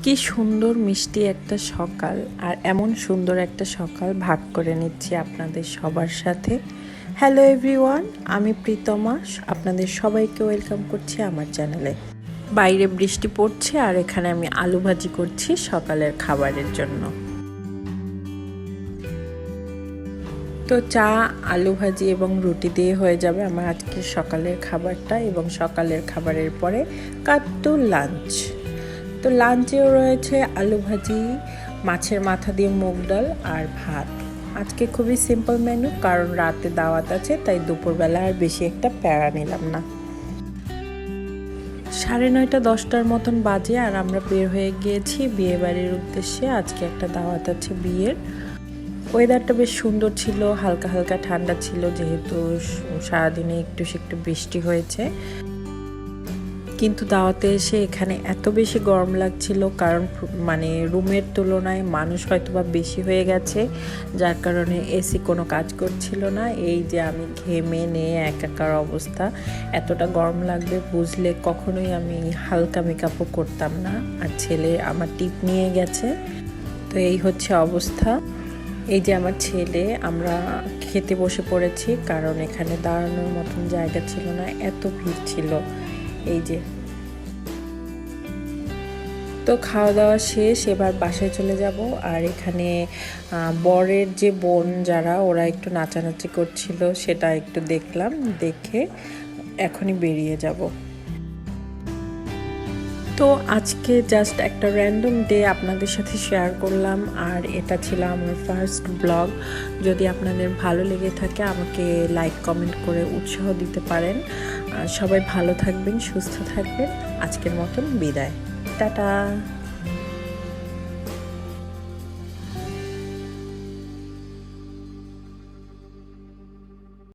কি সুন্দর মিষ্টি একটা সকাল, আর এমন সুন্দর একটা সকাল ভাগ করে নিচ্ছি আপনাদের সবার সাথে। হ্যালো এভরিওয়ান, আমি প্রীতমা, আপনাদের সবাইকে ওয়েলকাম করছি আমার চ্যানেলে। বাইরে বৃষ্টি পড়ছে আর এখানে আমি আলু ভাজি করছি সকালের খাবারের জন্য। তো চা, আলু ভাজি এবং রুটি দিয়ে হয়ে যাবে আমার আজকের সকালের খাবারটা, এবং সকালের খাবারের পরে কাট্টু লাঞ্চ। তো লাঞ্চেও রয়েছে আলু ভাজি, মাছের মাথা দিয়ে মুগ ডাল আর ভাত। আজকে খুবই সিম্পল মেনু, কারণ রাতে দাওয়াত আছে, তাই দুপুরবেলা আর বেশি একটা প্যারা নিলাম না। 9:30 10টার মতন বাজে আর আমরা বের হয়ে গিয়েছি বিয়ে বাড়ির উদ্দেশ্যে। আজকে একটা দাওয়াত আছে বিয়ের। ওয়েদারটা বেশ সুন্দর ছিল, হালকা হালকা ঠান্ডা ছিল, যেহেতু সারাদিনে একটু বৃষ্টি হয়েছে। কিন্তু দাওয়াতে এসে এখানে এত বেশি গরম লাগছিল, কারণ রুমের তুলনায় মানুষ হয়তো বা বেশি হয়ে গেছে, যার কারণে এসি কোনো কাজ করছিল না। এই যে আমি ঘেমে নিয়ে একাকার অবস্থা। এতটা গরম লাগবে বুঝলে কখনোই আমি হালকা মেকআপও করতাম না। আর ছেলে আমার টিপ নিয়ে গেছে, তো এই হচ্ছে অবস্থা। এই যে আমার ছেলে, আমরা খেতে বসে পড়েছি, কারণ এখানে দাঁড়ানোর মতন জায়গা ছিল না, এত ভিড় ছিল। এই যে, তো খাওয়া দাওয়া শেষ, এবার বাসায় চলে যাব। আর এখানে বরের যে বোন যারা, ওরা একটু নাচানাচি করছিল, সেটা একটু দেখলাম, দেখে এখনই বেরিয়ে যাব। তো আজকে জাস্ট একটা র্যান্ডম ডে আপনাদের সাথে শেয়ার করলাম, আর এটা ছিল আমার ফার্স্ট ব্লগ। যদি আপনাদের ভালো লেগে থাকে আমাকে লাইক কমেন্ট করে উৎসাহ দিতে পারেন। সবাই ভালো থাকবেন, সুস্থ থাকবেন। আজকের মতন বিদায়, টাটা।